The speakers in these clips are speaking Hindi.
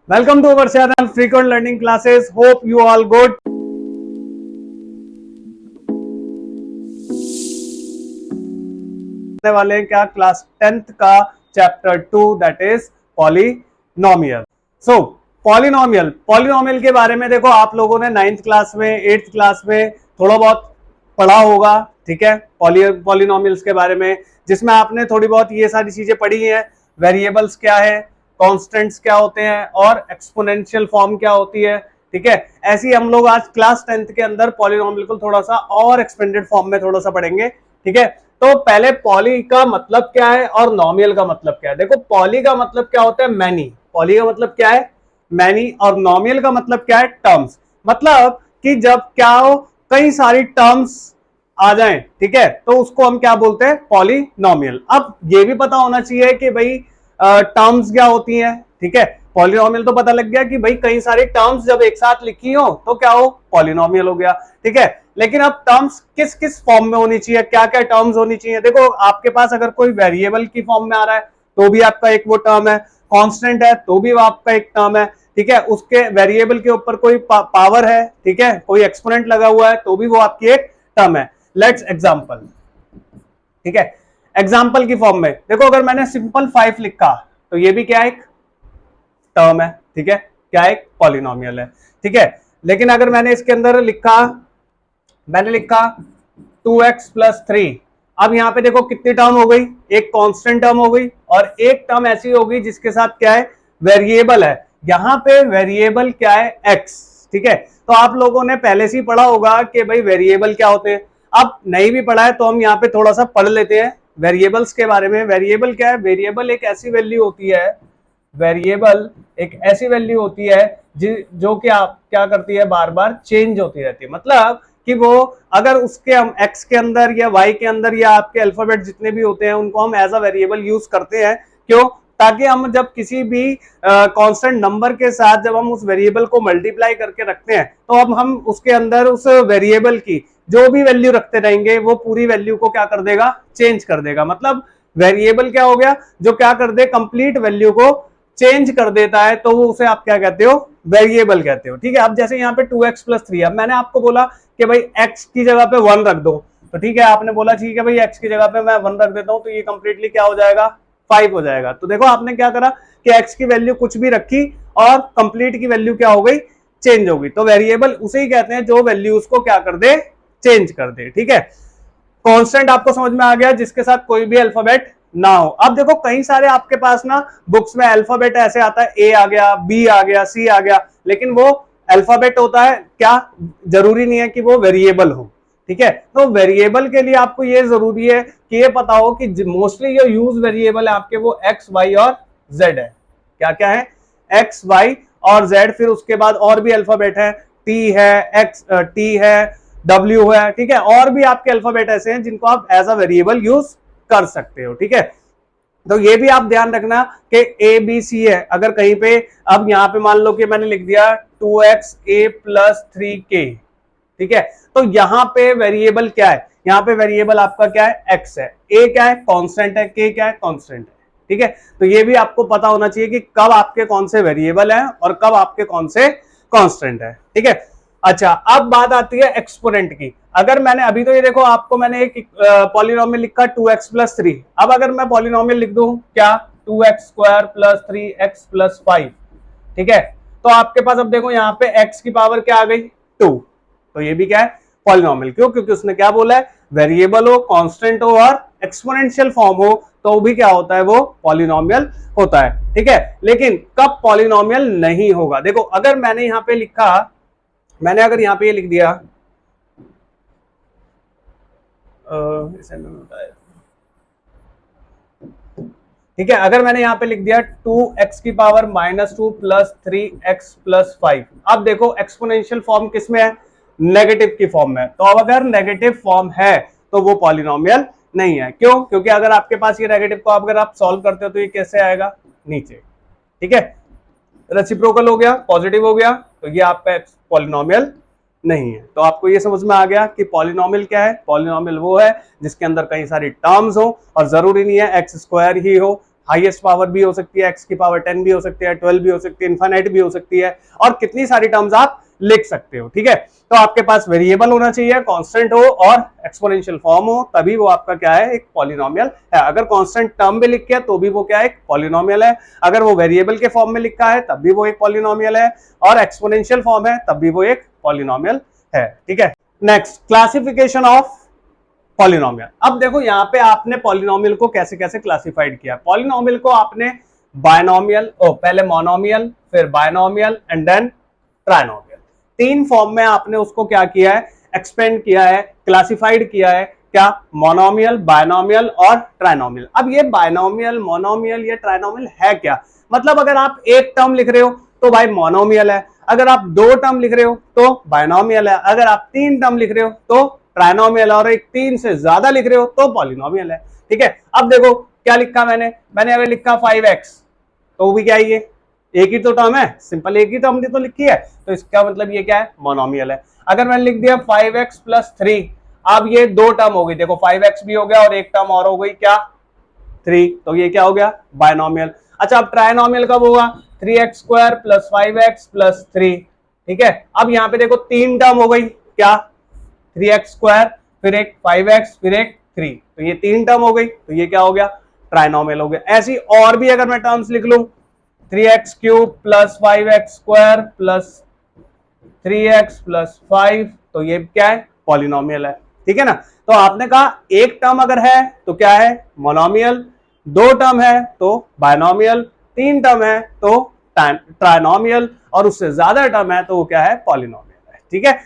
Welcome to our channel Frequent Learning Classes. Hope you all good. वाले क्या क्लास 10th का chapter 2 that is polynomial. So polynomial के बारे में देखो आप लोगों ने 9th क्लास में 8th क्लास में थोड़ा बहुत पढ़ा होगा, ठीक है, पॉलिनोमियल्स के बारे में, जिसमें आपने थोड़ी बहुत ये सारी चीजें पढ़ी हैं। वेरिएबल्स क्या है, कांस्टेंट्स क्या होते हैं और एक्सपोनेंशियल फॉर्म क्या होती है, ठीक है। ऐसी हम लोग आज क्लास 10th के अंदर पॉलिनोमियल को थोड़ा सा और एक्सपेंडेड फॉर्म में थोड़ा सा पढ़ेंगे, ठीक है। तो पहले पॉली का मतलब क्या है और नॉमियल का मतलब क्या है। देखो पॉली का मतलब क्या होता है, मैनी। पॉली का मतलब क्या है, मैनी। और नॉमियल का मतलब क्या है, टर्म्स। मतलब कि जब क्या हो, कई सारी टर्म्स आ जाएं, ठीक है, तो उसको हम क्या बोलते हैं, पॉलिनोमियल। अब ये भी पता होना चाहिए कि भाई टर्म्स क्या होती हैं, ठीक है। पॉलिनोमियल तो पता लग गया कि भाई कई सारी टर्म्स जब एक साथ लिखी हो तो क्या हो, पॉलिनोमियल हो गया, ठीक है। लेकिन अब टर्म्स किस किस फॉर्म में होनी चाहिए, क्या क्या टर्म्स होनी चाहिए। देखो आपके पास अगर कोई वेरिएबल की फॉर्म में आ रहा है तो भी आपका एक वो टर्म है, कांस्टेंट है तो भी वो आपका एक टर्म है, ठीक है। उसके वेरिएबल के ऊपर कोई पावर है, ठीक है, कोई एक्सपोनेंट लगा हुआ है तो भी वो आपकी एक टर्म है। लेट्स एग्जांपल, ठीक है। एग्जांपल की फॉर्म में देखो अगर मैंने सिंपल 5 लिखा तो ये भी क्या एक टर्म है, ठीक है, क्या एक पॉलिनोमियल है, ठीक है। लेकिन अगर मैंने इसके अंदर लिखा 2x प्लस 3, अब यहां पे देखो कितनी टर्म हो गई, एक कांस्टेंट टर्म हो गई और एक टर्म ऐसी होगी जिसके साथ क्या है, वेरिएबल है। यहां पे वेरिएबल क्या है, x, ठीक है। तो आप लोगों ने पहले से ही पढ़ा होगा कि भाई वेरिएबल क्या होते हैं। अब नहीं भी पढ़ा है तो हम यहाँ पे थोड़ा सा पढ़ लेते हैं वेरिएबल्स के बारे में। वेरिएबल क्या है, वेरिएबल एक ऐसी वैल्यू होती है, वेरिएबल एक ऐसी वैल्यू होती है जो कि आप क्या करती है, बार बार चेंज होती रहती है। मतलब कि वो अगर उसके हम x के अंदर या y के अंदर या आपके अल्फाबेट जितने भी होते हैं उनको हम एज अ वेरिएबल यूज करते हैं, क्यों, ताकि हम जब किसी भी कांस्टेंट नंबर के साथ जब हम उस वेरिएबल को मल्टीप्लाई करके रखते हैं तो अब हम उसके अंदर उस वेरिएबल की जो भी वैल्यू रखते रहेंगे वो पूरी वैल्यू को क्या कर देगा, चेंज कर देगा। मतलब वेरिएबल क्या हो गया, जो क्या कर दे, कंप्लीट वैल्यू को चेंज कर देता है, तो वो उसे आप क्या कहते हो, वेरिएबल कहते हो, ठीक है। अब जैसे यहाँ पे 2x प्लस 3, अब मैंने आपको बोला कि भाई x की जगह पे 1 रख दो, तो ठीक है, आपने बोला ठीक है भाई x की जगह पे मैं 1 रख देता हूं, तो ये कंप्लीटली क्या हो जाएगा, 5 हो जाएगा। तो देखो आपने क्या करा कि x की वैल्यू कुछ भी रखी और कंप्लीट की वैल्यू क्या हो गई, चेंज हो गई। तो वेरिएबल उसे ही कहते हैं जो वैल्यू उसको क्या कर दे, चेंज कर दे, ठीक है। कांस्टेंट आपको समझ में आ गया, जिसके साथ कोई भी अल्फाबेट ना हो। अब देखो कई सारे आपके पास ना बुक्स में अल्फाबेट ऐसे आता है, ए आ गया, बी आ गया, सी आ गया, लेकिन वो अल्फाबेट होता है, क्या जरूरी नहीं है कि वो वेरिएबल हो, ठीक है। तो वेरिएबल के लिए आपको ये जरूरी है कि ये पता हो कि मोस्टली जो यूज वेरिएबल है आपके वो एक्स, वाई और जेड है। क्या क्या है, एक्स, वाई और जेड। फिर उसके बाद और भी अल्फाबेट है, टी है, एक्स टी है, डब्ल्यू है, ठीक है। और भी आपके अल्फाबेट ऐसे हैं जिनको आप एज अ वेरिएबल यूज कर सकते हो, ठीक है। तो ये भी आप ध्यान रखना कि ए बी सी है अगर कहीं पे, अब यहां पे मान लो कि मैंने लिख दिया 2xa प्लस 3k, ठीक है। तो यहां पे वेरिएबल क्या है, यहां पे वेरिएबल आपका क्या है, x है, a क्या है, कांस्टेंट है, k क्या है, कांस्टेंट है, ठीक है। तो ये भी आपको पता होना चाहिए कि कब आपके कौन से वेरिएबल हैं और कब आपके कौन से कांस्टेंट है, ठीक है। अच्छा अब बात आती है एक्सपोनेंट की। अगर मैंने अभी तो ये देखो आपको मैंने एक पॉलिनोमियल लिखा 2x प्लस 3, अब अगर मैं पॉलिनोमियल लिख दूं क्या, 2x square plus 3x plus 5, ठीक है। तो आपके पास अब देखो यहाँ पे x की पावर क्या आ गई, 2। तो ये भी क्या है, पॉलिनोमियल। क्यों, क्योंकि उसने क्या बोला है, वेरिएबल हो, कांस्टेंट हो और एक्सपोनेंशियल फॉर्म हो तो भी क्या होता है, वो पॉलिनोमियल होता है, ठीक है। लेकिन कब पॉलिनोमियल नहीं होगा, देखो अगर मैंने यहाँ पे लिखा, मैंने अगर यहां पे ये लिख दिया ठीक है, अगर मैंने यहां पे लिख दिया 2x की पावर -2 प्लस 3x प्लस 5, अब देखो एक्सपोनेंशियल फॉर्म किसमें है, नेगेटिव की फॉर्म में। तो अब अगर नेगेटिव फॉर्म है तो वो पॉलिनोमियल नहीं है। क्यों, क्योंकि अगर आपके पास ये नेगेटिव को अगर आप सॉल्व करते हो तो ये कैसे आएगा, नीचे, ठीक है। रेसिप्रोकल हो गया, पॉजिटिव हो गया, तो ये आपका पॉलिनोमियल नहीं है। तो आपको ये समझ में आ गया कि पॉलिनोमियल क्या है। पॉलिनोमियल वो है जिसके अंदर कई सारी टर्म्स हो और जरूरी नहीं है एक्स स्क्वायर ही हो, हाईएस्ट पावर भी हो सकती है, x की पावर 10 भी हो सकती है, 12 भी हो सकती है, इनफाइनाइट भी हो सकती है, और कितनी सारी टर्म्स आप लिख सकते हो। ठीक है, तो आपके पास वेरिएबल होना चाहिए, कांस्टेंट हो और एक्सपोनेंशियल फॉर्म हो, तभी वो आपका क्या है, एक पॉलिनोमियल है। अगर कांस्टेंट टर्म में लिख के तो भी वो क्या है, एक पॉलिनोमियल है। अगर वो वेरिएबल के फॉर्म में लिखा है तब भी वो एक पॉलिनोमियल है, और एक्सपोनेंशियल फॉर्म है तब भी वो एक पॉलिनोमियल है। ठीक है, नेक्स्ट क्लासिफिकेशन ऑफ पॉलिनोमियल। अब देखो यहाँ पे आपने पॉलिनोमियल को कैसे कैसे क्लासिफाइड किया। पॉलिनोमियल को आपने बायनोमियल, पहले मोनोमियल, फिर बायनोमियल एंड देन ट्राइनोमियल, तीन फॉर्म में आपने उसको क्या किया है, एक्सपेंड किया है, क्लासिफाइड किया है। क्या, मोनोमियल, बायनोमियल और ट्राइनोमियल। अब ये बायनोमियल, मोनोमियल या ट्राइनोमियल है क्या, मतलब अगर आप एक टर्म लिख रहे हो तो भाई मोनोमियल है, अगर आप दो टर्म लिख रहे हो तो बायनोमियल है, अगर आप तीन टर्म लिख रहे हो तो ट्राइनोमियल, और एक तीन से ज्यादा लिख रहे हो तो पॉलिनोमियल है। ठीक है, अब देखो क्या लिखा मैंने अगर लिखा 5x तो भी क्या है, ये एक ही तो टर्म है, सिंपल एक ही टर्म तो लिखी है, तो इसका मतलब ये क्या है, मोनोमियल है। अगर मैंने लिख दिया 5x प्लस 3, अब ये दो टर्म हो गई, देखो 5x भी हो गया और एक टर्म और हो गई क्या, 3, तो ये क्या हो गया, बायनोमियल। अच्छा, अब ट्राइनोमियल कब होगा, 3x square plus 5x plus 3। ठीक है, अब यहाँ पे देखो तीन टर्म हो गई, क्या, 3x स्क्वायर, फिर एक 5x, फिर एक 3, तो ये तीन टर्म हो गई, तो ये क्या हो गया, ट्राइनोमियल हो गया। ऐसी और भी अगर मैं टर्म्स लिख लूं, 3x cube plus 5x square plus 3x plus 5, तो ये क्या है, पॉलिनोमियल है। ठीक है ना, तो आपने कहा एक टर्म अगर है तो क्या है, मोनोमियल, दो टर्म है तो बायनोमियल, तीन टर्म है तो ट्राइनोमियल, और उससे ज्यादा टर्म है तो वो क्या है, पॉलिनोमियल है। ठीक है,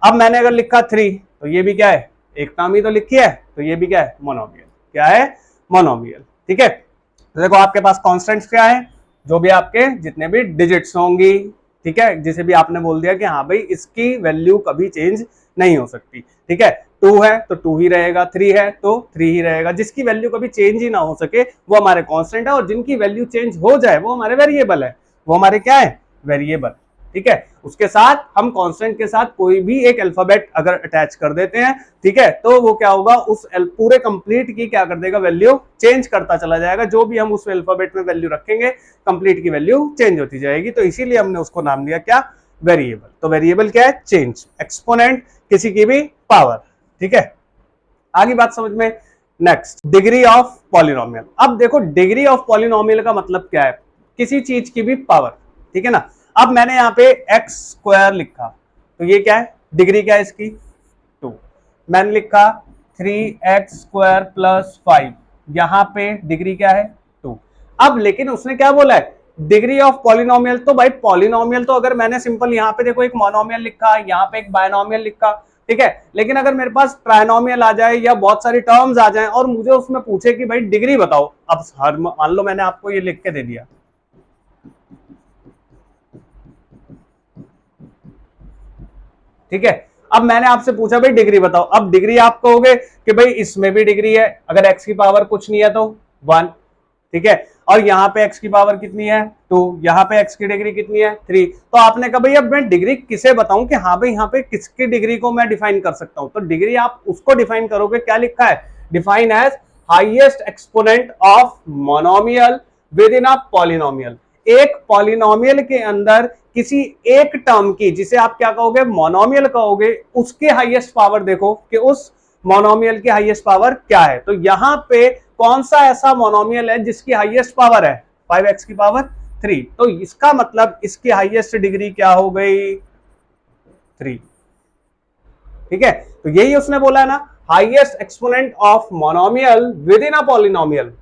अब मैंने अगर लिखा 3 तो ये भी क्या है, एक टर्म ही तो लिखी है, तो ये भी क्या है, मोनोमियल, क्या है, मोनोमियल। ठीक है, तो देखो आपके पास कॉन्स्टेंट्स क्या है, जो भी आपके जितने भी डिजिट्स होंगी, ठीक है, जिसे भी आपने बोल दिया कि हाँ भाई इसकी वैल्यू कभी चेंज नहीं हो सकती। ठीक है, 2 है तो 2 ही रहेगा, 3 है तो 3 ही रहेगा, जिसकी वैल्यू कभी चेंज ही ना हो सके वो हमारे कांस्टेंट है, और जिनकी वैल्यू चेंज हो जाए वो हमारे वेरिएबल है, वो हमारे क्या है, वेरिएबल। ठीक है, उसके साथ हम कांस्टेंट के साथ कोई भी एक अल्फाबेट अगर अटैच कर देते हैं, ठीक है, तो वो क्या होगा, उस पूरे कंप्लीट की क्या कर देगा, वैल्यू चेंज करता चला जाएगा। जो भी हम उस अल्फाबेट में वैल्यू रखेंगे कंप्लीट की वैल्यू चेंज होती जाएगी, तो इसीलिए हमने उसको नाम दिया क्या, वेरिएबल। तो वेरिएबल क्या है, चेंज, एक्सपोनेंट किसी की भी पावर। ठीक है, आगे बात समझ में। Next, degree of polynomial. अब देखो डिग्री ऑफ पॉलिनोमियल का मतलब क्या है, किसी चीज की भी पावर। ठीक है ना, अब मैंने यहाँ पे एक्स स्क्वायर लिखा, तो ये क्या है, डिग्री क्या है इसकी, 2। मैंने लिखा 3x स्क्वायर प्लस 5, यहाँ पे डिग्री क्या है, 2। अब लेकिन उसने क्या बोला है, डिग्री ऑफ पॉलिनोमियल, तो भाई पॉलिनोमियल तो अगर मैंने सिंपल यहाँ पे देखो एक मोनोमियल लिखा, यहाँ पे एक बायनोमियल लिखा, ठीक है, लेकिन अगर मेरे पास ट्राइनोमियल आ जाए या बहुत सारी टर्म्स आ जाए और मुझे उसमें पूछे कि भाई डिग्री बताओ, अब हर मान लो मैंने आपको ये लिख के दे दिया, ठीक है, अब मैंने आपसे पूछा भाई डिग्री बताओ, अब डिग्री आप कहोगे कि भाई इसमें भी डिग्री है, अगर एक्स की पावर कुछ नहीं है तो 1, ठीक है, और यहाँ पे एक्स की पावर कितनी है, 2, यहाँ पे एक्स की डिग्री कितनी है, 3, तो आपने कहा भाई अब मैं डिग्री किसे बताऊं कि हाँ भाई यहाँ पे किसकी डिग्री को मैं डिफाइन कर सकता हूं, तो डिग्री आप उसको डिफाइन करोगे, क्या लिखा है, define as highest exponent of monomial within a polynomial. एक पॉलिनोमियल के अंदर किसी एक टर्म की, जिसे आप क्या कहोगे, मोनोमियल कहोगे, उसके हाईएस्ट पावर देखो कि उस मोनोमियल की हाईएस्ट पावर क्या है। तो यहां पे कौन सा ऐसा मोनोमियल है जिसकी हाईएस्ट पावर है 5x की पावर 3, तो इसका मतलब इसकी हाईएस्ट डिग्री क्या हो गई, 3। ठीक है, तो यही उसने बोला है ना, highest exponent of monomial within a polynomial.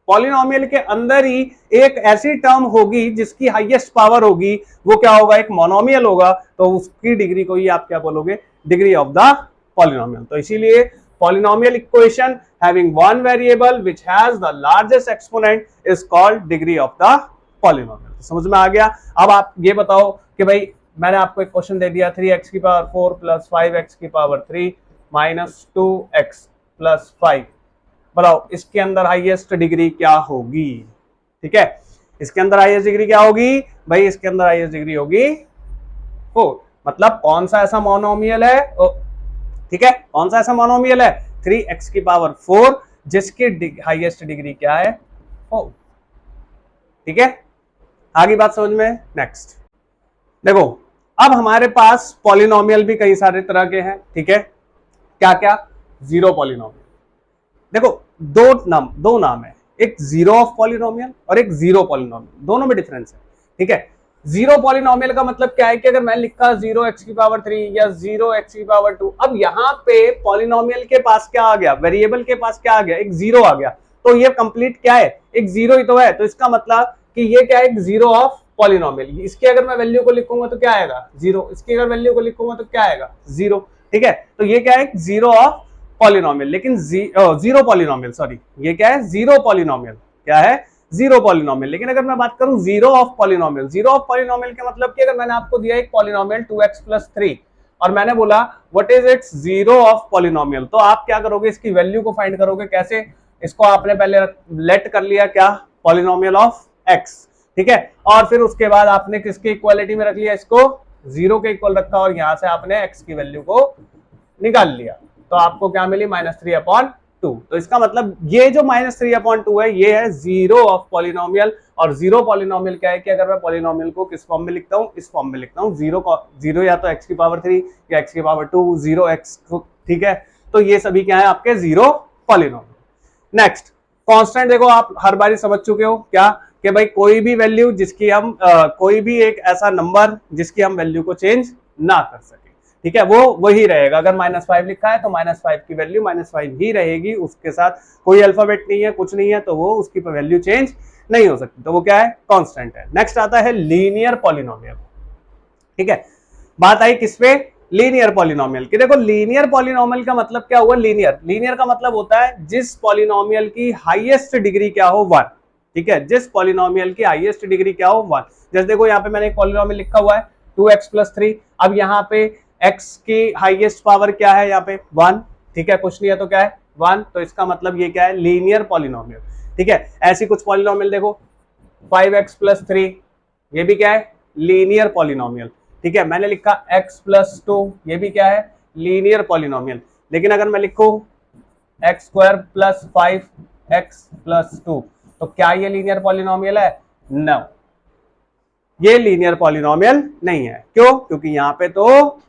Polynomial के अंदर ही एक ऐसी टर्म होगी जिसकी हाईएस्ट पावर होगी, वो क्या होगा, एक मोनोमियल होगा, तो उसकी डिग्री को ही आप क्या बोलोगे, डिग्री ऑफ द पॉलिनोमियल। तो इसीलिए polynomial equation having one variable which has the largest exponent is called degree of the polynomial. समझ में आ गया। अब आप ये बताओ कि भाई मैंने आपको एक क्वेश्चन दे दिया, 3x की पावर 4 प्लस 5x की पावर 3 माइनस 2x प्लस 5, बताओ इसके अंदर हाईएस्ट डिग्री क्या होगी। ठीक है, इसके अंदर हाईएस्ट डिग्री क्या होगी भाई, इसके अंदर हाईएस्ट डिग्री होगी 4। मतलब कौन सा ऐसा मोनोमियल है, ठीक है, कौन सा ऐसा मोनोमियल है, 3x की पावर 4 जिसकी हाईएस्ट डिग्री क्या है, 4। ठीक है, आगे बात समझ में। नेक्स्ट देखो, अब हमारे पास पॉलिनोमियल भी कई सारे तरह के हैं, ठीक है, क्या क्या, जीरो पॉलिनोमियल। देखो दो नाम है, एक जीरो ऑफ पॉलिनोमियल और एक जीरो पॉलिनोमियल, दोनों में डिफरेंस है, ठीक है। जीरो पॉलिनोमियल का मतलब क्या है कि अगर मैं लिखा 0x⁻³ या 0x⁻², अब यहाँ पे पॉलिनोमियल के पास क्या आ गया, वेरिएबल के पास क्या आ गया, एक जीरो आ गया, तो ये कंप्लीट क्या है, एक जीरो ही तो है, तो इसका मतलब कि ये क्या है, एक जीरो ऑफ पॉलिनोमियल। इसकी अगर मैं वैल्यू को लिखूंगा तो क्या आएगा, जीरो, इसकी अगर वैल्यू को लिखूंगा तो क्या आएगा, जीरो, ठीक है। तो ये क्या है, जीरो ऑफ पॉलिनोमियल, लेकिन जीरो पॉलिनोमियल, सॉरी, ये क्या है, जीरो पॉलिनोमियल, क्या है, जीरो पॉलिनोमियल। लेकिन अगर मैं बात करूं zero of polynomial, zero of polynomial का मतलब कि अगर मैंने आपको दिया एक पॉलिनोमियल 2x+3 और मैंने बोला what is it's zero of polynomial, तो आप क्या करोगे, इसकी वैल्यू को फाइंड करोगे कैसे, इसको आपने पहले लेट कर लिया क्या, पॉलिनोमियल ऑफ x, ठीक है, और फिर उसके बाद आपने किसके इक्वालिटी में रख लिया, इसको जीरो के इक्वल रखा और यहां से आपने x की वैल्यू को निकाल लिया, तो आपको क्या मिली, -3/2। तो इसका मतलब ये जो -3/2 है ये है जीरो ऑफ पॉलिनोमियल। और जीरो पॉलिनोमियल क्या है कि अगर मैं पॉलिनोमियल को किस फॉर्म में लिखता हूं, इस फॉर्म में लिखता हूं, जीरो या तो x⁻³ या x⁻2, 0x, ठीक है, तो ये सभी क्या है आपके जीरो पॉलिनोमियल। नेक्स्ट कांस्टेंट, देखो आप हर बारी समझ चुके हो क्या, कि भाई कोई भी वैल्यू जिसकी हम कोई भी एक ऐसा नंबर जिसकी हम वैल्यू को चेंज ना कर सके, ठीक है, वो वही रहेगा। अगर -5 लिखा है तो -5 की वैल्यू -5 ही रहेगी, उसके साथ कोई अल्फाबेट नहीं है, कुछ नहीं है, तो वो उसकी वैल्यू चेंज नहीं हो सकती, तो वो क्या है, कांस्टेंट है। नेक्स्ट आता है लीनियर पॉलिनोमियल, ठीक है, बात आई किस पे, लीनियर पॉलिनोमियल की। देखो लीनियर पॉलिनोमियल का मतलब क्या हुआ, लीनियर का मतलब होता है जिस पॉलिनोमियल की हाईएस्ट डिग्री क्या हो, 1, ठीक है, जिस पॉलिनोमियल की हाईएस्ट डिग्री क्या हो, 1। जैसे देखो यहाँ पे मैंने एक पॉलिनोमियल लिखा हुआ है 2x+3, अब यहाँ पे x की हाईएस्ट पावर क्या है, यहाँ पे 1, ठीक है, कुछ नहीं है तो क्या है 1, तो इसका मतलब ये क्या है, लीनियर पॉलिनोमियल, ठीक है। ऐसी कुछ पॉलिनोमियल देखो 5x+3, ये भी क्या है, लीनियर पॉलिनोमियल, ठीक है। मैंने लिखा x+2, ये भी क्या है, लीनियर पॉलिनोमियल। लेकिन अगर मैं लिखूं x² + 5x+2, तो क्या ये लीनियर पॉलिनोमियल है, नो, ये लीनियर पॉलिनोमियल नहीं है। क्यों, क्योंकि यहाँ पे तो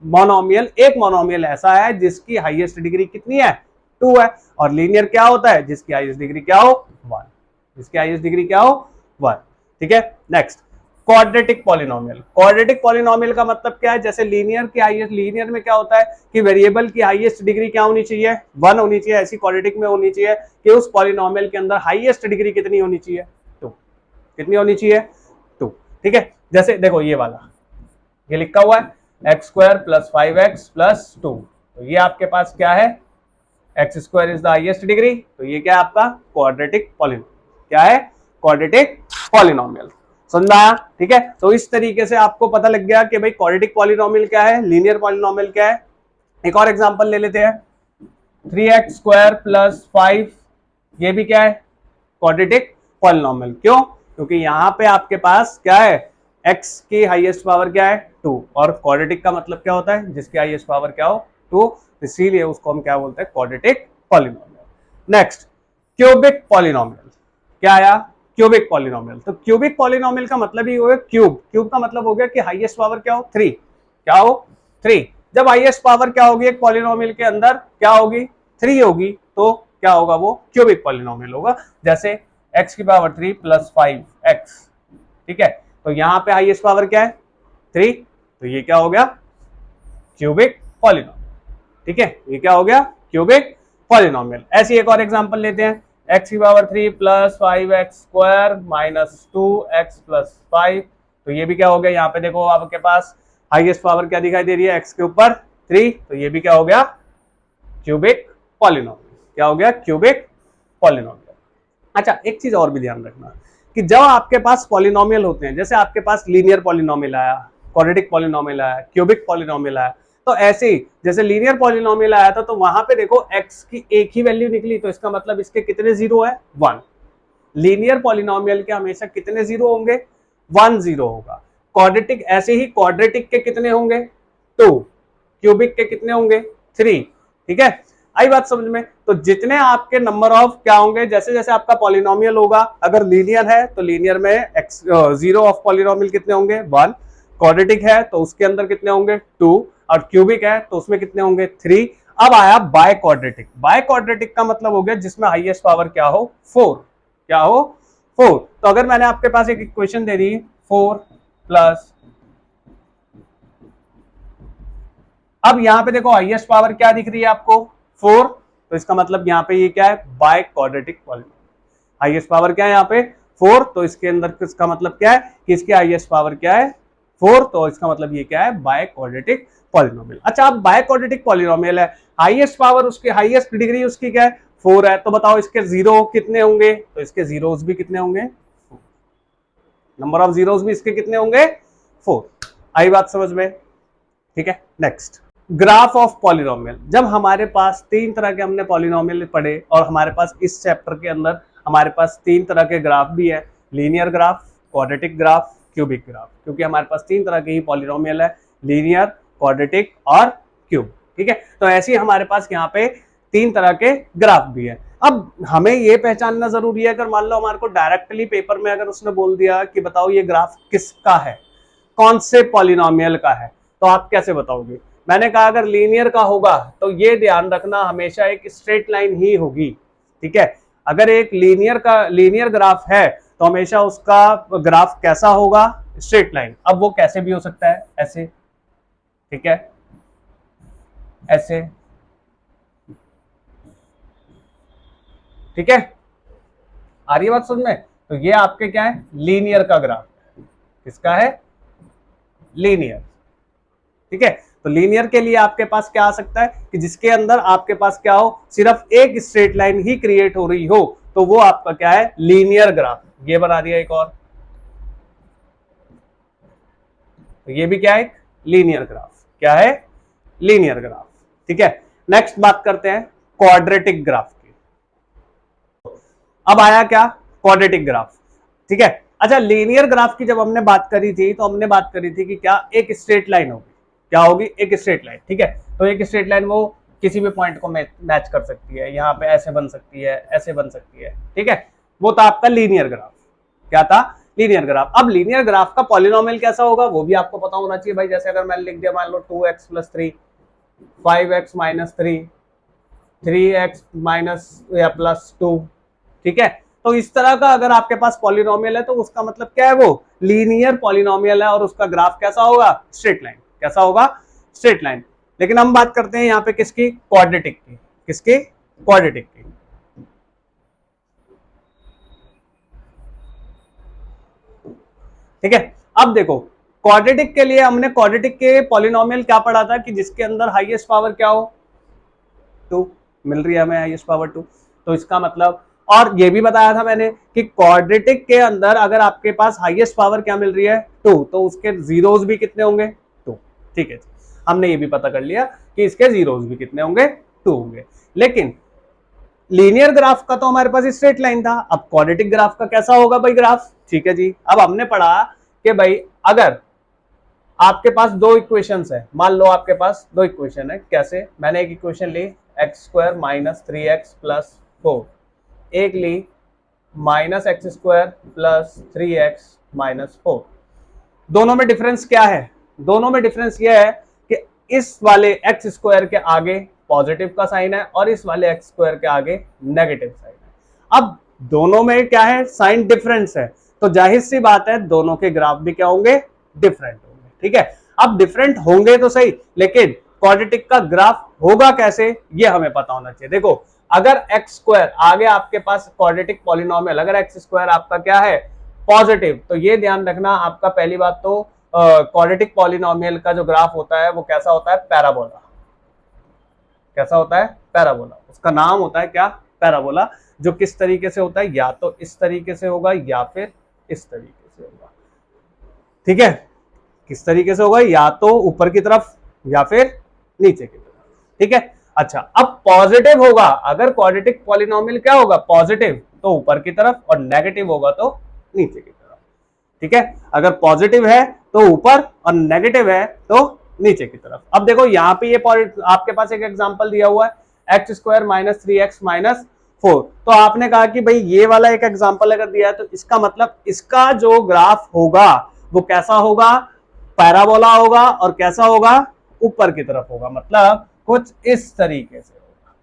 मोनोमियल, एक मोनोमियल ऐसा है जिसकी हाईएस्ट डिग्री कितनी है, 2 है, और लीनियर क्या होता है, जिसकी हाईएस्ट डिग्री क्या हो, 1, जिसकी हाईएस्ट डिग्री क्या हो, 1, ठीक है। Next quadratic polynomial. Quadratic polynomial का मतलब क्या है, जैसे लीनियर की हाईएस्ट, लीनियर में क्या होता है कि वेरिएबल की हाईएस्ट डिग्री क्या होनी चाहिए, 1 होनी चाहिए, ऐसी क्वाड्रेटिक में होनी चाहिए कि उस पॉलिनोमियल के अंदर हाईएस्ट डिग्री कितनी होनी चाहिए, 2, कितनी होनी चाहिए, 2, ठीक है। जैसे देखो ये वाला, ये लिखा हुआ है x² + 5x+2, तो ये आपके पास क्या है, x² is the highest degree, तो ये क्या है आपका क्वाड्रेटिक पॉलिनोमियल, क्या है, क्वाड्रेटिक पॉलिनोमियल, समझ में आया, ठीक है। तो इस तरीके से आपको पता लग गया कि भाई क्वाड्रेटिक पॉलिनोमियल क्या है, लीनियर पॉलिनोमियल क्या है। एक और एग्जांपल ले लेते हैं, 3x² + 5, ये भी क्या है, क्वाड्रेटिक पॉलिनोमियल। क्यों, क्योंकि यहां पे आपके पास क्या है, x की हाईएस्ट पावर क्या है, 2, और क्वाड्रेटिक का मतलब क्या होता है, जिसकी हाईएस्ट पावर क्या हो, 2, इसीलिए उसको हम क्या बोलते हैं, quadratic polynomial. Next cubic polynomial, क्या आया, क्यूबिक पॉलिनोमियल। तो क्यूबिक पॉलिनोमियल का मतलब ही हो गया क्यूब, क्यूब का मतलब हो गया कि हाईएस्ट पावर क्या हो, 3, क्या हो, 3। जब हाईएस्ट पावर क्या होगी एक पॉलिनोमियल के अंदर, क्या होगी, 3 होगी, तो क्या होगा, वो क्यूबिक पॉलिनोमियल होगा। जैसे x⁻³ + 5x, ठीक है, तो यहां पे हाईएस्ट पावर क्या है, 3, तो ये क्या हो गया, क्यूबिक पॉलिनोमियल, ठीक है, ये क्या हो गया, क्यूबिक पॉलिनोमियल। ऐसी एक और एग्जांपल लेते हैं, x⁻³ + 5x² - 2x + 5, तो ये भी क्या हो गया, यहाँ पे देखो आपके पास हाईएस्ट पावर क्या दिखाई दे रही है, x के ऊपर 3, तो ये भी क्या हो गया, क्यूबिक पॉलिनोमियल, क्या हो गया, क्यूबिक पॉलिनोमियल। अच्छा एक चीज और भी ध्यान रखना कि जब आपके पास पॉलिनोमियल होते हैं, जैसे आपके पास लीनियर पॉलिनोमियल आया, क्वाड्रेटिक पॉलिनोमियल आया, क्यूबिक पॉलिनोमियल आया, तो ऐसे ही जैसे लीनियर पॉलिनोमियल आया था तो वहां पे देखो x की एक ही वैल्यू निकली, तो इसका मतलब इसके कितने जीरो है, 1। लीनियर पॉलिनोमियल के हमेशा कितने जीरो होंगे, 1 जीरो होगा। क्वाड्रेटिक ऐसे ही, क्वाड्रेटिक के कितने होंगे, 2, क्यूबिक के कितने होंगे, 3, ठीक है। आई बात समझ में? तो जितने आपके नंबर ऑफ क्या होंगे, जैसे जैसे आपका पॉलिनोमियल होगा, अगर लीनियर है तो लीनियर में एक्स जीरो ऑफ पॉलिनोमियल कितने होंगे 1, क्वाड्रेटिक है तो उसके अंदर कितने होंगे 2, और क्यूबिक है तो उसमें कितने होंगे 3। अब आया बाय क्वाड्रेटिक। बाय क्वाड्रेटिक का मतलब हो गया जिसमें हाईएस्ट पावर क्या हो 4, क्या हो 4। तो अगर मैंने आपके पास एक इक्वेशन दे दी 4 प्लस, अब यहां पे देखो हाईएस्ट पावर क्या दिख रही है आपको 4, तो इसका मतलब यहां पे ये क्या है by quadratic polynomial. Highest power क्या है यहाँ पे 4, तो इसके अंदर इसका मतलब क्या है कि इसकी हाईएस्ट पावर क्या है 4, तो इसका मतलब ये क्या है बाय क्वाड्रेटिक पॉलिनोमियल। अच्छा, अब बाय क्वाड्रेटिक पॉलिनोमियल है, हाईएस्ट पावर उसकी हाईएस्ट डिग्री उसकी क्या है 4 है, तो बताओ इसके जीरो कितने होंगे? तो इसके जीरोस भी कितने होंगे, नंबर ऑफ जीरोस भी इसके कितने होंगे 4। आई बात समझ में? ठीक है, नेक्स्ट ग्राफ ऑफ पॉलिनोमियल। जब हमारे पास तीन तरह के हमने पॉलिनोमियल पढ़े और हमारे पास इस चैप्टर के अंदर हमारे पास तीन तरह के ग्राफ भी है, linear graph, quadratic graph, cubic graph, क्योंकि हमारे पास तीन तरह के ही पॉलिनोमियल है, लीनियर, क्वाड्रेटिक और क्यूब। ठीक है, तो ऐसे ही हमारे पास यहाँ पे तीन तरह के ग्राफ भी है। अब हमें ये पहचानना जरूरी है, अगर मान लो हमारे को डायरेक्टली पेपर में अगर उसने बोल दिया कि बताओ ये ग्राफ किसका है, कौन से पॉलिनोमियल का है, तो आप कैसे बताओगे? मैंने कहा अगर लीनियर का होगा तो ये ध्यान रखना हमेशा एक स्ट्रेट लाइन ही होगी। ठीक है, अगर एक लीनियर ग्राफ है तो हमेशा उसका ग्राफ कैसा होगा, स्ट्रेट लाइन। अब वो कैसे भी हो सकता है, ऐसे, ठीक है, ऐसे, ठीक है, आ रही है बात समझ में? तो ये आपके क्या है लीनियर का ग्राफ, किसका है लीनियर। ठीक है, तो लीनियर के लिए आपके पास क्या आ सकता है कि जिसके अंदर आपके पास क्या हो, सिर्फ एक स्ट्रेट लाइन ही क्रिएट हो रही हो, तो वो आपका क्या है लीनियर ग्राफ। ये बना दिया एक और, तो ये भी क्या है लीनियर ग्राफ, क्या है लीनियर ग्राफ। ठीक है, नेक्स्ट बात करते हैं क्वाड्रेटिक ग्राफ की। अब आया क्या क्वाड्रेटिक ग्राफ। ठीक है, अच्छा, लीनियर ग्राफ की जब हमने बात करी थी तो हमने बात करी थी कि क्या एक स्ट्रेट लाइन होगी, क्या होगी एक स्ट्रेट लाइन। ठीक है, तो एक स्ट्रेट लाइन वो किसी भी पॉइंट को मैच कर सकती है, यहाँ पे ऐसे बन सकती है, ऐसे बन सकती है। ठीक है, वो था आपका लीनियर ग्राफ। क्या था लीनियर ग्राफ। अब लीनियर ग्राफ का पॉलिनोमियल कैसा होगा वो भी आपको पता होना चाहिए भाई। जैसे अगर मैंने लिख दिया मान लो 2x + 3, 5x - 3, 3x - +2, ठीक है, तो इस तरह का अगर आपके पास पॉलिनोमियल है तो उसका मतलब क्या है, वो लीनियर पॉलिनोमियल है और उसका ग्राफ कैसा होगा स्ट्रेट लाइन। कैसा होगा स्ट्रेट लाइन। लेकिन हम बात करते हैं यहाँ पे किसकी क्वाड्रेटिक की, किसकी क्वाड्रेटिक की। ठीक है, अब देखो क्वाड्रेटिक के लिए हमने क्वाड्रेटिक के पॉलिनोमियल क्या पढ़ा था कि जिसके अंदर हाईएस्ट पावर क्या हो 2 मिल रही है हमें, हाईएस्ट पावर 2। तो इसका मतलब, और ये भी बताया था मैंने कि क्वाड्रेटिक के अंदर अगर आपके पास हाईएस्ट पावर क्या मिल रही है 2, तो उसके जीरोस भी कितने होंगे 2। ठीक है, हमने ये भी पता कर लिया कि इसके जीरोस भी कितने होंगे 2 होंगे। लेकिन लीनियर ग्राफ का तो हमारे पास स्ट्रेट लाइन था, अब क्वाड्रेटिक ग्राफ का कैसा होगा भाई ग्राफ। ठीक है जी, अब हमने पढ़ा कि भाई अगर आपके पास दो इक्वेशंस है, मान लो आपके पास दो इक्वेशन है, कैसे, मैंने एक इक्वेशन ली x² - 3x + 4, एक ली -x² + 3x - 4। दोनों में डिफरेंस क्या है, दोनों में डिफरेंस यह है कि इस वाले x² के आगे पॉजिटिव का साइन है और इस वाले x² के आगे नेगेटिव साइन है। अब दोनों में क्या है साइन डिफरेंस है, तो जाहिर सी बात है दोनों के ग्राफ भी क्या होंगे डिफरेंट होंगे। ठीक है, अब डिफरेंट होंगे तो सही, लेकिन क्वाड्रेटिक का ग्राफ होगा कैसे ये हमें पता होना चाहिए। देखो अगर x² आगे आपके पास क्वाड्रेटिक पॉलिनोमियल, अगर x² आपका क्या है पॉजिटिव, तो ये ध्यान रखना आपका पहली बात तो क्वाड्रेटिक पॉलिनोमियल का जो ग्राफ होता है वो कैसा होता है पैराबोला। कैसा होता है पैराबोला, उसका नाम होता है क्या पैराबोला, जो किस तरीके से होता है, या तो इस तरीके से होगा या फिर इस तरीके से होगा। ठीक है, किस तरीके से होगा, या तो ऊपर की तरफ या फिर नीचे की तरफ। ठीक है, अच्छा अब पॉजिटिव होगा, अगर क्वाड्रेटिक पॉलिनोमियल क्या होगा पॉजिटिव तो ऊपर की तरफ और नेगेटिव होगा तो नीचे की तरफ। ठीक है, अगर पॉजिटिव है तो ऊपर और नेगेटिव है तो नीचे की तरफ। अब देखो यहाँ पे ये आपके पास एक एग्जांपल दिया हुआ है, x square minus 3x minus 4। तो आपने कहा कि भाई ये वाला एक एग्जांपल अगर दिया है तो इसका मतलब इसका जो ग्राफ होगा वो कैसा होगा, पैराबोला होगा, और कैसा होगा, ऊपर की तरफ होगा, मतलब कुछ इस तरीके से होगा।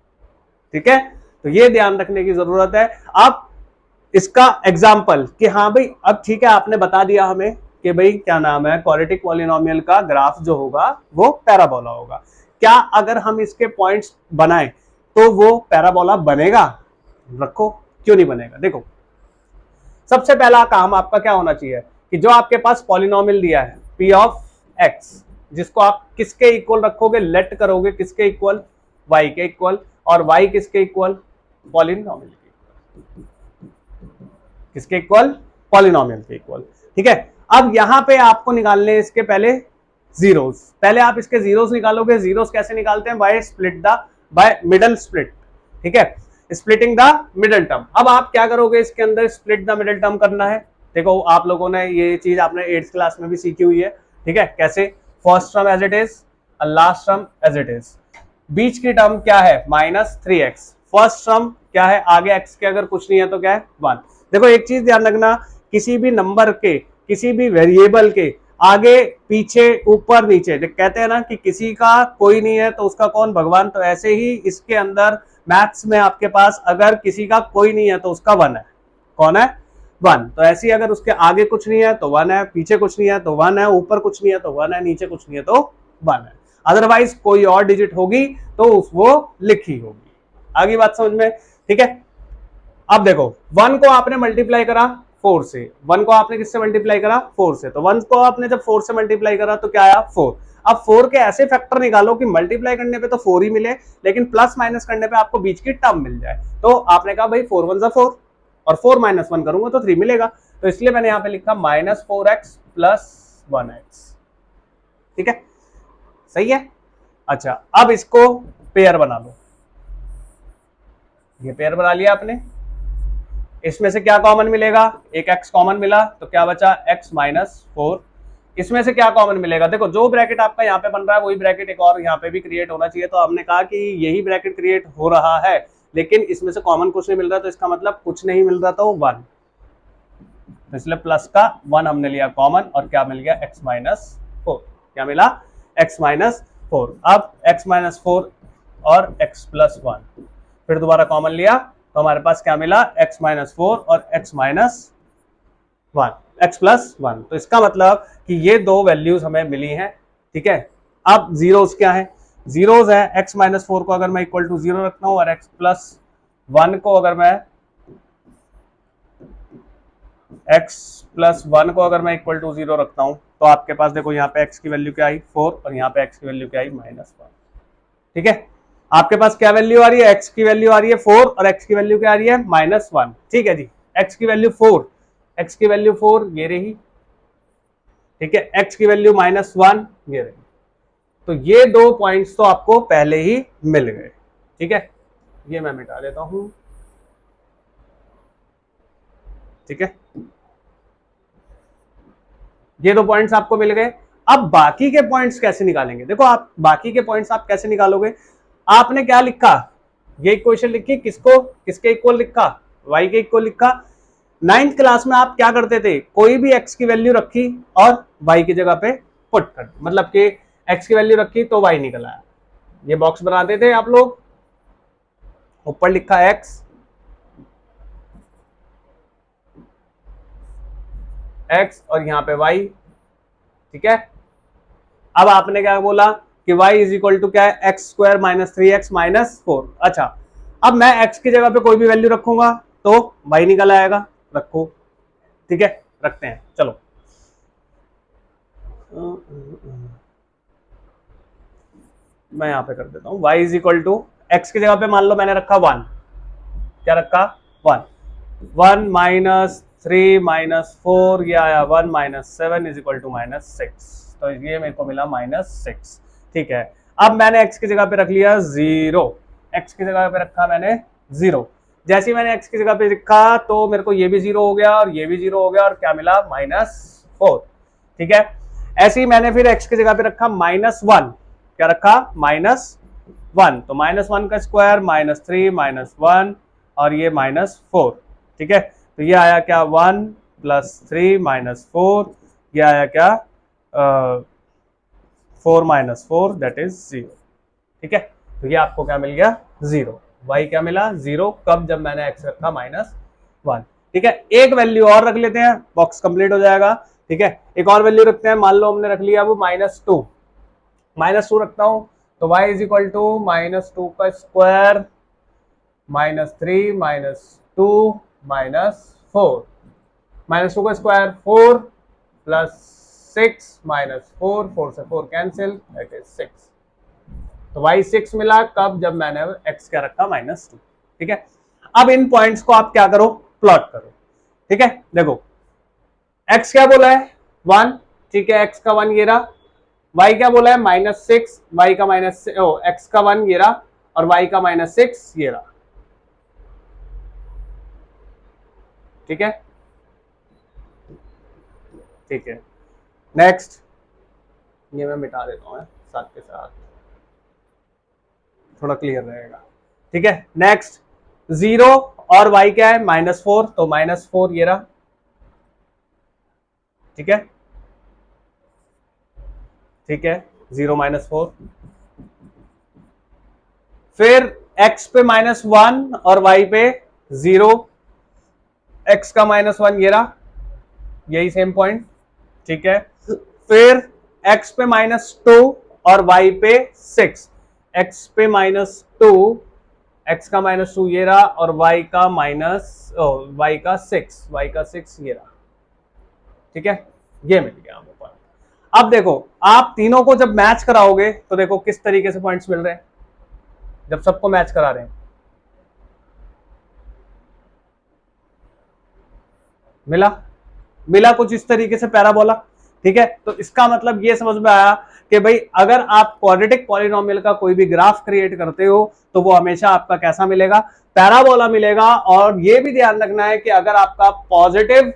ठीक है, तो ये ध्यान रखने की जरूरत है। अब इसका एग्जाम्पल कि हाँ भाई अब ठीक है, आपने बता दिया हमें कि भाई क्या नाम है, क्वाड्रेटिक पॉलिनोमियल का ग्राफ जो होगा वो पैराबोला होगा। क्या अगर हम इसके पॉइंट्स बनाएं तो वो पैराबोला बनेगा? रखो, क्यों नहीं बनेगा। देखो, सबसे पहला काम आपका क्या होना चाहिए कि जो आपके पास पॉलिनोमियल दिया है p ऑफ x, जिसको आप किसके इक्वल रखोगे, लेट करोगे किसके इक्वल, y के इक्वल, और y किसके इक्वल, पॉलिनोमियल के, किसके इक्वल, पॉलिनोमियल के इक्वल। ठीक है, अब यहां पे आपको निकालने इसके पहले जीरोस, पहले आप इसके जीरोस निकालोगे। जीरोस कैसे निकालते हैं, बाय मिडल स्प्लिट। ठीक है, स्प्लिटिंग द मिडल टर्म। अब आप क्या करोगे, इसके अंदर स्प्लिट द मिडल टर्म करना है। देखो आप लोगों ने ये चीज आपने 8th क्लास में भी सीखी हुई है। ठीक है, कैसे, first term as it is, last term as it is, बीच की टर्म क्या है माइनस 3x, फर्स्ट टर्म क्या है, आगे x के अगर कुछ नहीं है तो क्या है 1। देखो एक चीज ध्यान रखना, किसी भी नंबर के, किसी भी वेरिएबल के आगे पीछे ऊपर नीचे, कहते हैं ना कि किसी का कोई नहीं है तो उसका कौन, भगवान। तो ऐसे ही इसके अंदर मैथ्स में आपके पास अगर किसी का कोई नहीं है तो उसका 1 है। कौन है, 1। तो ऐसे ही अगर उसके आगे कुछ नहीं है तो 1 है, पीछे कुछ नहीं है तो 1 है, ऊपर कुछ नहीं है तो 1 है, नीचे कुछ नहीं है तो 1 है। अदरवाइज कोई और डिजिट होगी तो वो लिखी होगी। आगे बात समझ में? ठीक है, अब देखो 1 को आपने मल्टीप्लाई करा 4 से, 1 को आपने किससे मल्टीप्लाई करा, 4 से, तो 1 को आपने जब 4 से मल्टीप्लाई करा तो क्या आया, 4। अब 4 के ऐसे फैक्टर निकालो कि मल्टीप्लाई करने पे तो 4 ही मिले, लेकिन प्लस माइनस करने पे आपको बीच की टर्म मिल जाए। तो आपने कहा भाई 4 1 4, और 4 माइनस 1 करूंगा तो 3 मिलेगा, तो इसलिए मैंने यहां पे लिखा माइनस 4x प्लस 1x। ठीक है, सही है। अच्छा, अब इसको पेयर बना लो। ये पेयर बना लिया आपने, इसमें से क्या कॉमन मिलेगा, एक x कॉमन मिला तो क्या बचा, x माइनस 4। इसमें से क्या कॉमन मिलेगा, देखो जो ब्रैकेट आपका यहाँ पे बन रहा है वही ब्रैकेट एक और यहाँ पे भी क्रिएट होना चाहिए। तो हमने कहा कि यही ब्रैकेट क्रिएट हो रहा है, लेकिन इसमें से कॉमन कुछ नहीं मिल रहा, तो इसका मतलब कुछ नहीं मिल रहा तो 1, तो इसलिए प्लस का 1 हमने लिया कॉमन, और क्या मिल गया, x माइनस 4। क्या मिला, x माइनस 4। अब x माइनस 4 और x प्लस 1 फिर दोबारा कॉमन लिया तो हमारे पास क्या मिला, x माइनस 4 और x माइनस 1, x प्लस 1। तो इसका मतलब कि ये दो वैल्यूज हमें मिली हैं। ठीक है, अब जीरोस क्या है, जीरोस है x माइनस 4 को अगर मैं इक्वल टू 0 रखता हूं, और x प्लस 1 को अगर मैं x प्लस 1 को अगर मैं इक्वल टू 0 रखता हूं, तो आपके पास देखो यहाँ पे x की वैल्यू क्या आई 4, और यहाँ पे x की वैल्यू क्या आई माइनस 1। ठीक है, आपके पास क्या वैल्यू आ रही है, x की वैल्यू आ रही है 4, और x की वैल्यू क्या आ रही है माइनस 1। ठीक है जी, x की वैल्यू 4, x की वैल्यू 4 ये रही। ठीक है, x की वैल्यू माइनस 1 ये रही। तो ये दो पॉइंट्स तो आपको पहले ही मिल गए। ठीक है, ये मैं मिटा देता हूं। ठीक है, ये दो पॉइंट्स आपको मिल गए। अब बाकी के पॉइंट्स कैसे निकालेंगे, देखो आप बाकी के पॉइंट्स आप कैसे निकालोगे, आपने क्या लिखा, ये इक्वेशन लिखी, किसको, किसके इक्वल लिखा, y के इक्वल लिखा। 9th क्लास में आप क्या करते थे, कोई भी x की वैल्यू रखी और y की जगह पे पुट कर, मतलब कि x की वैल्यू रखी तो y निकल आया। ये बॉक्स बनाते थे आप लोग, ऊपर लिखा x, और यहां पे y। ठीक है, अब आपने क्या बोला कि y इज इक्वल टू क्या है, x square minus 3x minus 4। अच्छा, अब मैं x की जगह पे कोई भी वैल्यू रखूंगा तो y निकल आएगा, रखो। ठीक है, रखते हैं, चलो। मैं यहां पे कर देता हूं y is equal to, x की जगह पे मान लो मैंने रखा 1, क्या रखा 1, 1 माइनस 3 माइनस 4, ये आया 1 minus 7 is equal to minus 6, तो ये मेरे को मिला माइनस 6। ठीक है, अब मैंने x की जगह पे रख लिया 0, x की जगह पे रखा मैंने 0। जैसे ही मैंने x की जगह पे लिखा तो मेरे को ये भी 0 हो गया और ये भी 0 हो गया, और क्या मिला -4। ठीक है, ऐसे ही मैंने फिर x की जगह पे रखा -1, क्या रखा -1, 1, तो -1 का स्क्वायर -3 -1 और ये -4, ठीक है। तो ये आया क्या 1 + 3 -4, ये आया क्या 4 - 4 दैट इज 0, ठीक है। तो ये आपको क्या मिल गया 0, y क्या मिला 0, कब जब मैंने x रखा -1, ठीक है। एक वैल्यू और रख लेते हैं, बॉक्स कंप्लीट हो जाएगा, ठीक है। एक और वैल्यू रखते हैं, मान लो हमने रख लिया वो -2 रखता हूं, तो y इज इक्वल टू -2 का स्क्वायर -3 -2 -4, -2 का स्क्वायर 4 + 6 -4, 4 से 4 कैंसिल दैट इज 6, तो y 6 मिला कब जब मैंने x क्या रखा -2, ठीक है। अब इन पॉइंट्स को आप क्या करो प्लॉट करो, ठीक है। देखो x क्या बोला है 1, ठीक है, x का 1 ये रहा, y क्या बोला है -6, y का x का 1 ये रहा और y का -6 ये रहा, ठीक है, ठीक है। नेक्स्ट ये मैं मिटा देता हूँ साथ के साथ, थोड़ा क्लियर रहेगा, ठीक है। नेक्स्ट 0 और y क्या है -4, तो -4 ये रहा, ठीक है, ठीक है, 0 -4, फिर x पे -1 और y पे 0, x का -1 ये रहा, यही सेम पॉइंट, ठीक है। फिर x पे -2 और y पे 6, x पे -2, x का -2 ये रहा और y का -6 ये रहा, ठीक है, ये मिल गया हमें पॉइंट। अब देखो आप तीनों को जब मैच कराओगे तो देखो किस तरीके से पॉइंट्स मिल रहे हैं, जब सबको मैच करा रहे हैं मिला कुछ इस तरीके से पैराबोला, ठीक है। तो इसका मतलब ये समझ में आया कि भाई अगर आप क्वाड्रेटिक पॉलिनोमियल का कोई भी ग्राफ क्रिएट करते हो तो वो हमेशा आपका कैसा मिलेगा, पैराबोला मिलेगा। और ये भी ध्यान रखना है कि अगर आपका पॉजिटिव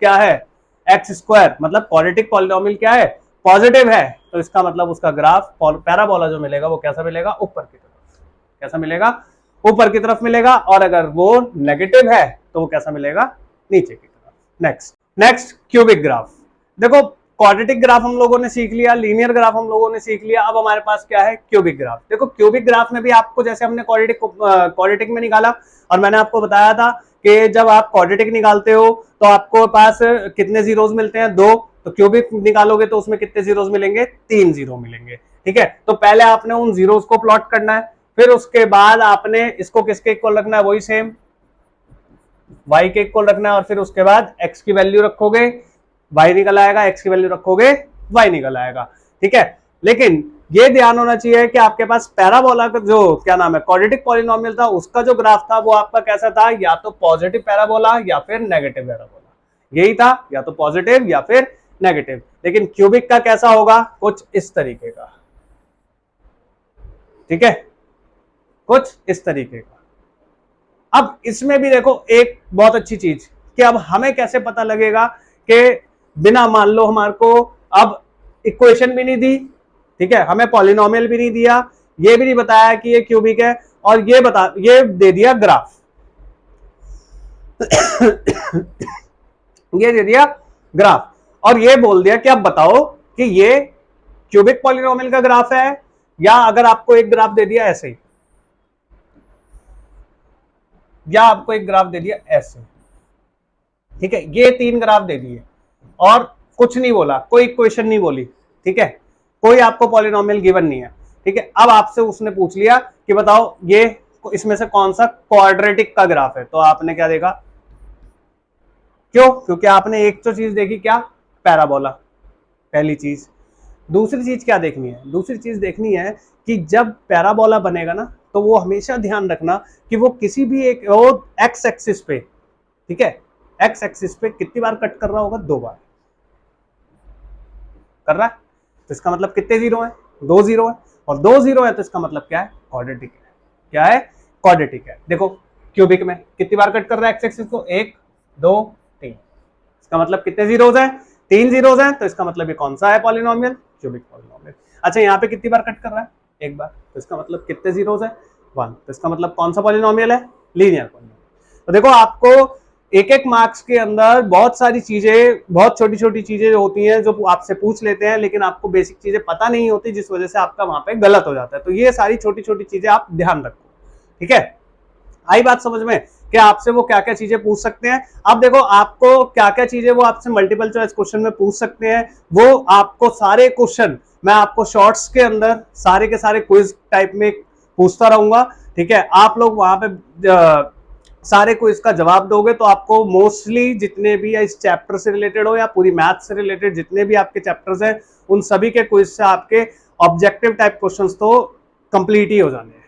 क्या है x², मतलब क्वाड्रेटिक पॉलिनोमियल क्या है पॉजिटिव है, तो इसका मतलब उसका ग्राफ पैराबोला जो मिलेगा वो कैसा मिलेगा ऊपर की तरफ, कैसा मिलेगा ऊपर की तरफ मिलेगा। और अगर वो नेगेटिव है तो वो कैसा मिलेगा नीचे की तरफ। Next cubic graph. देखो क्वाड्रेटिक ग्राफ हम लोगों ने सीख लिया, लीनियर ग्राफ हम लोगों ने सीख लिया, अब हमारे पास क्या है क्यूबिक ग्राफ। देखो क्यूबिक ग्राफ में भी आपको जैसे हमने क्वाड्रेटिक में निकाला और मैंने आपको बताया था कि जब आप क्वाड्रेटिक निकालते हो तो आपको पास कितने जीरोस मिलते हैं 2, तो क्यूबिक निकालोगे तो उसमें कितने जीरोस मिलेंगे 3 जीरो मिलेंगे, ठीक है। तो पहले आपने उन जीरोस को प्लॉट करना है, फिर उसके बाद आपने इसको किसके इक्वल रखना है, वही सेम y के इक्वल रखना है, और फिर उसके बाद x की वैल्यू रखोगे y निकल आएगा, x की वैल्यू रखोगे y निकल आएगा, ठीक है। लेकिन ये ध्यान होना चाहिए कि आपके पास पैराबोला का जो क्या नाम है क्वाड्रेटिक पॉलिनोमियल था उसका जो ग्राफ था वो आपका कैसा था, या तो पॉजिटिव पैराबोला या फिर नेगेटिव पैराबोला, यही था, या तो पॉजिटिव या फिर नेगेटिव। लेकिन क्यूबिक का कैसा होगा, कुछ इस तरीके का, ठीक है, कुछ इस तरीके का। अब इसमें भी देखो एक बहुत अच्छी चीज कि अब हमें कैसे पता लगेगा कि बिना मान लो हमारे को अब इक्वेशन भी नहीं दी, ठीक है, हमें पॉलिनोमियल भी नहीं दिया, ये भी नहीं बताया कि ये क्यूबिक है, और ये दे दिया ग्राफ ये दे दिया ग्राफ और ये बोल दिया कि अब बताओ कि ये क्यूबिक पॉलिनोमियल का ग्राफ है, या अगर आपको एक ग्राफ दे दिया ऐसे ही, या आपको एक ग्राफ दे दिया ऐसे, ठीक है, ये 3 ग्राफ दे दिए और कुछ नहीं बोला, कोई इक्वेशन नहीं बोली, ठीक है, कोई आपको पॉलिनोमियल गिवन नहीं है, ठीक है। अब आपसे उसने पूछ लिया कि बताओ ये इसमें से कौन सा क्वाड्रेटिक का ग्राफ है, तो आपने क्या देखा, क्यों, क्योंकि आपने एक तो चीज देखी क्या, पैराबोला, पहली चीज। दूसरी चीज क्या देखनी है, दूसरी चीज देखनी है कि जब पैराबोला बनेगा ना तो वो हमेशा ध्यान रखना कि वो किसी भी एक एक्स एक्सिस पे, ठीक है, एक्स एक्सिस पे कितनी बार कट कर रहा होगा, 2 बार कर रहा है, तो इसका मतलब कितने जीरो है, 2 जीरो है, और 2 जीरो है तो इसका मतलब क्या है, क्वाड्रेटिक है, क्या है, क्वाड्रेटिक है। देखो क्यूबिक में कितनी बार कट कर रहा है एक्स एक्सिस को, 1 2 3, इसका मतलब कितने जीरोस हैं, 3 जीरोस हैं, तो इसका मतलब ये कौन सा है पॉलिनोमियल, क्यूबिक पॉलिनोमियल। अच्छा यहाँ पे कितनी बार कट कर रहा है, एक बार, तो इसका मतलब कितने जीरोस है, 1। तो इसका मतलब कौन सा पॉलिनोमियल है, लीनियर पॉलिनोमियल। तो देखो आपको एक एक मार्क्स के अंदर बहुत सारी चीजें, बहुत छोटी छोटी चीजें होती हैं जो आपसे पूछ लेते हैं, लेकिन आपको बेसिक चीजें पता नहीं होती, जिस वजह से आपका वहां पे गलत हो जाता है। तो ये सारी छोटी छोटी चीजें आप ध्यान रखो, ठीक है। आई बात समझ में कि आपसे वो क्या क्या चीजें पूछ सकते हैं। अब देखो आपको क्या क्या चीजें वो आपसे मल्टीपल चॉइस क्वेश्चन में पूछ सकते हैं, वो आपको सारे क्वेश्चन मैं आपको शॉर्ट्स के अंदर सारे के सारे क्विज टाइप में पूछता रहूंगा, ठीक है। आप लोग वहां पे सारे क्विज का जवाब दोगे तो आपको मोस्टली जितने भी इस चैप्टर से रिलेटेड हो या पूरी मैथ से रिलेटेड जितने भी आपके चैप्टर्स हैं, उन सभी के क्विज से आपके ऑब्जेक्टिव टाइप क्वेश्चंस तो कंप्लीट ही हो जाने हैं,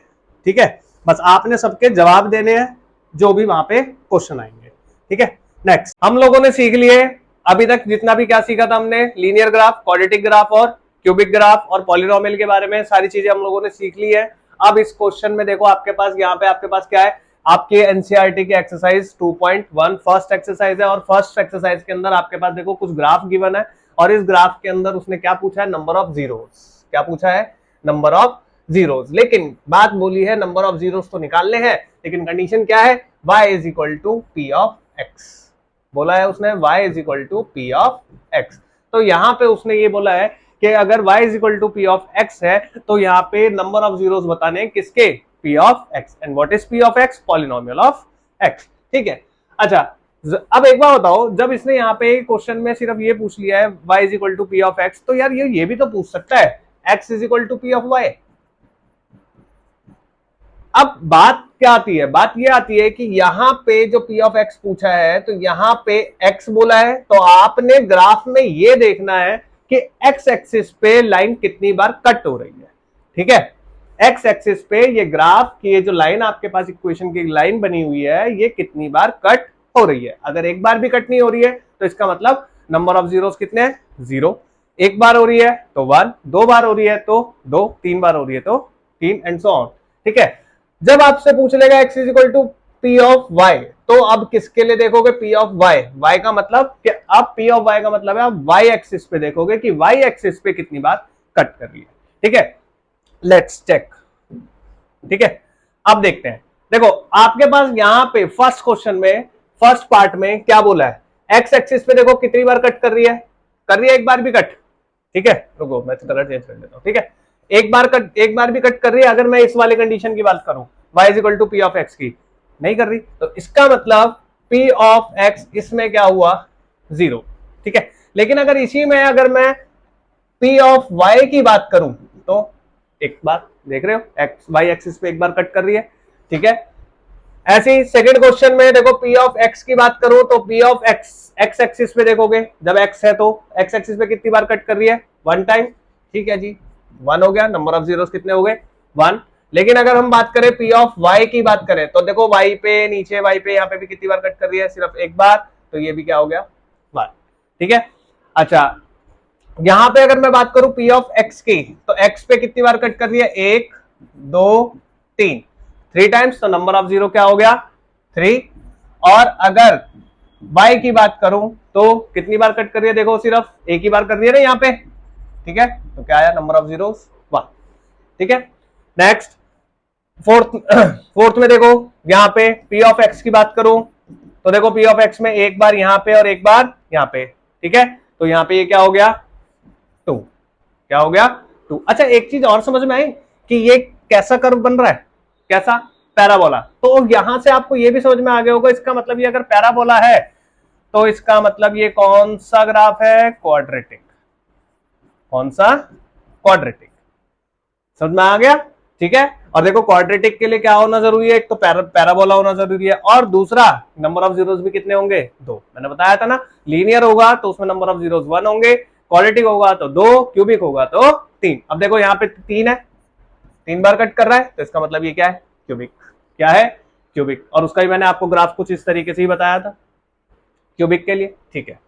ठीक है। बस आपने सबके जवाब देने हैं जो भी वहां पे क्वेश्चन आएंगे, ठीक है। नेक्स्ट हम लोगों ने सीख लिए अभी तक जितना भी क्या सीखा था हमने, लीनियर ग्राफ, क्वाड्रेटिक ग्राफ और क्यूबिक ग्राफ और पॉलिनोमियल के बारे में सारी चीजें हम लोगों ने सीख ली है। अब इस क्वेश्चन में देखो आपके पास यहाँ पे आपके पास क्या है, आपके एनसीईआरटी की एक्सरसाइज 2.1 फर्स्ट एक्सरसाइज है, और फर्स्ट एक्सरसाइज के अंदर आपके पास देखो कुछ ग्राफ गिवन है, और इस ग्राफ के अंदर उसने क्या पूछा है, नंबर ऑफ जीरोस। क्या पूछा है, नंबर ऑफ जीरोस। लेकिन बात बोली है नंबर ऑफ जीरोस तो निकालने हैं, लेकिन कंडीशन क्या है, y is equal to p of x. बोला है उसने y is equal to p of x. तो यहाँ पे उसने ये बोला है कि अगर y is equal to p of x है तो यहाँ पे नंबर ऑफ जीरोस बताने किसके, p of x। And what is p of x, polynomial of x, ठीक है। अच्छा अब एक बार बताओ, जब इसने यहाँ पे क्वेश्चन में सिर्फ ये पूछ लिया है y is equal to p of x, तो यार ये भी तो पूछ सकता है x is equal to p of y. अब बात क्या आती है, बात ये आती है कि यहां पे जो p ऑफ x पूछा है, तो यहां पे x बोला है, तो आपने ग्राफ में ये देखना है कि x एक्सिस पे लाइन कितनी बार कट हो रही है, ठीक है। x एक्सिस पे ये ग्राफ की ये जो लाइन आपके पास इक्वेशन की लाइन बनी हुई है, ये कितनी बार कट हो रही है। अगर एक बार भी कट नहीं हो रही है तो इसका मतलब नंबर ऑफ जीरोस कितने हैं, 0। एक बार हो रही है तो 1, 2 बार हो रही है तो 2, 3 बार हो रही है तो 3 एंड सो ऑन, ठीक है। जब आपसे पूछ लेगा x is equal to p of y, तो अब किसके लिए देखोगे, p ऑफ y। y का मतलब कि अब p ऑफ y का मतलब है आप y एक्सिस पे देखोगे कि y एक्सिस पे कितनी बार कट कर रही है, ठीक है। लेट्स चेक, ठीक है। अब देखते हैं, देखो आपके पास यहाँ पे फर्स्ट क्वेश्चन में फर्स्ट पार्ट में क्या बोला है, x एक्सिस पे देखो कितनी बार कट कर रही है, कर रही है एक बार भी कट, ठीक है। रुको मैं कलर चेंज कर देता हूँ, ठीक है। एक बार भी कट कर रही है। अगर मैं इस वाले कंडीशन की बात करूं, y is equal to p of x की, नहीं कर रही, तो इसका मतलब p ऑफ x इसमें क्या हुआ, 0, ठीक है। लेकिन अगर इसी में अगर मैं p ऑफ y की बात करूं, तो एक बार देख रहे हो एक्स y एक्सिस पे एक बार कट कर रही है, ठीक है। ऐसे ही सेकंड क्वेश्चन में देखो p ऑफ x की बात करूं तो p ऑफ x एक्सिस पे देखोगे, जब x है तो x एक्सिस पे कितनी बार कट कर रही है, 1 टाइम, ठीक है जी, 1 हो गया। नंबर ऑफ जीरोस कितने हो गए, 1। लेकिन अगर हम बात करें p ऑफ y की बात करें तो देखो y पे नीचे y पे यहाँ पे भी कितनी बार कट कर रही है, सिर्फ एक बार, तो ये भी क्या हो गया, 1, ठीक है। अच्छा यहां पे अगर मैं बात करूं p ऑफ x की, तो x पे कितनी बार कट कर रही है, 1, 2, 3 टाइम्स, तो नंबर ऑफ जीरो क्या हो गया, 3। और अगर y की बात करूं तो कितनी बार कट कर रही है, देखो सिर्फ एक ही बार कर रही है ना यहाँ पे, ठीक है। तो क्या आया, नंबर ऑफ जीरोस 1, ठीक है। नेक्स्ट फोर्थ में देखो यहाँ पे p ऑफ x की बात करूं तो देखो p ऑफ x में एक बार यहाँ पे और एक बार यहाँ पे, ठीक है। तो यहाँ पे ये क्या हो गया, 2, क्या हो गया, 2। अच्छा एक चीज और समझ में आई कि ये कैसा कर्व बन रहा है, कैसा, पैराबोला। तो यहां से आपको ये भी समझ में आ गया होगा, इसका मतलब ये अगर पैराबोला है तो इसका मतलब ये कौन सा ग्राफ है, क्वाड्रेटिक। कौन सा, क्वाड्रेटिक, समझ में आ गया, ठीक है। और देखो क्वाड्रेटिक के लिए क्या होना जरूरी है, एक तो पैराबोला होना जरूरी है, और दूसरा नंबर ऑफ जीरोस भी कितने होंगे, 2। मैंने बताया था ना, लीनियर होगा तो उसमें नंबर ऑफ जीरोस 1 होंगे, क्वाड्रेटिक होगा तो 2, क्यूबिक होगा तो 3। अब देखो यहाँ पे 3 है, 3 बार कट कर रहा है, तो इसका मतलब ये क्या है, क्यूबिक। क्या है, क्यूबिक। और उसका भी मैंने आपको ग्राफ कुछ इस तरीके से ही बताया था क्यूबिक के लिए, ठीक है।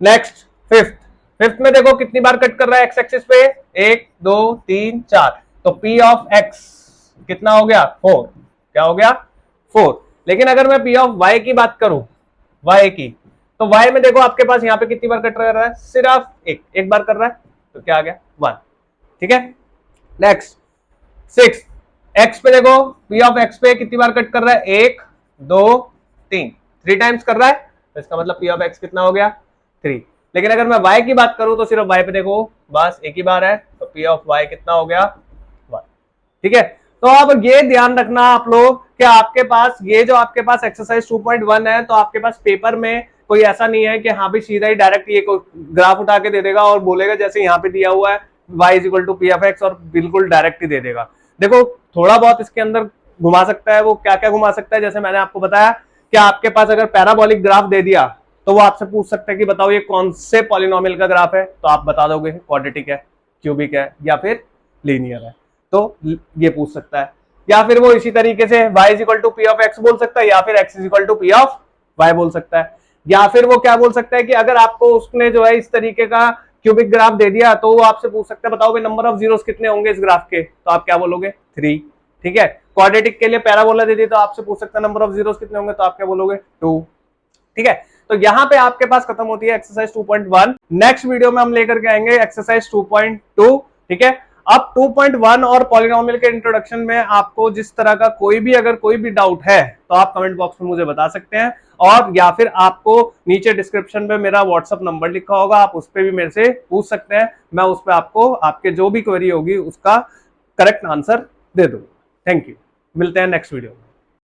नेक्स्ट फिफ्थ में देखो कितनी बार कट कर रहा है एक्स एक्सिस पे, 1, 2, 3, 4, तो p ऑफ x कितना हो गया, 4, क्या हो गया, 4। लेकिन अगर मैं p ऑफ y की बात करूं, y की, तो y में देखो आपके पास यहाँ पे कितनी बार कट रहा है, सिर्फ एक बार कर रहा है, तो क्या आ गया, 1, ठीक है। नेक्स्ट 6। x पे देखो, p ऑफ x पे कितनी बार कट कर रहा है, 1 2 3, 3 टाइम्स कर रहा है, तो इसका मतलब p ऑफ x कितना हो गया, 3। लेकिन अगर मैं y की बात करूं तो सिर्फ y पे देखो बस एक ही बार है, तो p ऑफ y कितना हो गया, 1। ठीक है, तो अब ये ध्यान रखना आप लोग कि आपके पास ये जो आपके पास एक्सरसाइज 2.1 है, तो आपके पास पेपर में कोई ऐसा नहीं है कि हाँ भी सीधा ही डायरेक्ट ये ग्राफ उठा के दे देगा और बोलेगा जैसे यहाँ पे दिया हुआ है y is equal to p of x, और बिल्कुल डायरेक्ट ही दे देगा। देखो थोड़ा बहुत इसके अंदर घुमा सकता है, वो क्या क्या घुमा सकता है, जैसे मैंने आपको बताया कि आपके पास अगर पैराबोलिक ग्राफ दे दिया तो वो आपसे पूछ सकता है कि बताओ ये कौन से पॉलिनोमियल का ग्राफ है, तो आप बता दोगे क्वाड्रेटिक है, क्यूबिक है, या फिर लीनियर है, तो ये पूछ सकता है। या फिर वो इसी तरीके से y is equal to p of x बोल सकता है, या फिर x is equal to p of y बोल सकता है। या फिर वो क्या बोल सकता है कि अगर आपको उसने जो है इस तरीके का क्यूबिक ग्राफ दे दिया तो वो आपसे पूछ सकता है बताओ भाई नंबर ऑफ जीरोस कितने होंगे इस ग्राफ के, तो आप क्या बोलोगे, 3। ठीक है, क्वाड्रेटिक के लिए पैराबोला दे दी तो आपसे पूछ सकता है नंबर ऑफ जीरोस कितने होंगे, तो आप क्या बोलोगे, 2। ठीक है, तो यहां पे आपके पास खत्म होती है एक्सरसाइज 2.1। नेक्स्ट वीडियो में हम लेकर के आएंगे एक्सरसाइज 2.2। ठीक है, अब 2.1 और पॉलिनोमियल के इंट्रोडक्शन में आपको जिस तरह का कोई भी डाउट है तो आप कमेंट बॉक्स में मुझे बता सकते हैं, और या फिर आपको नीचे डिस्क्रिप्शन में मेरा व्हाट्सअप नंबर लिखा होगा, आप उस पर भी मेरे से पूछ सकते हैं, मैं उस पर आपको आपके जो भी क्वेरी होगी उसका करेक्ट आंसर दे दूंगा। थैंक यू, मिलते हैं नेक्स्ट वीडियो में।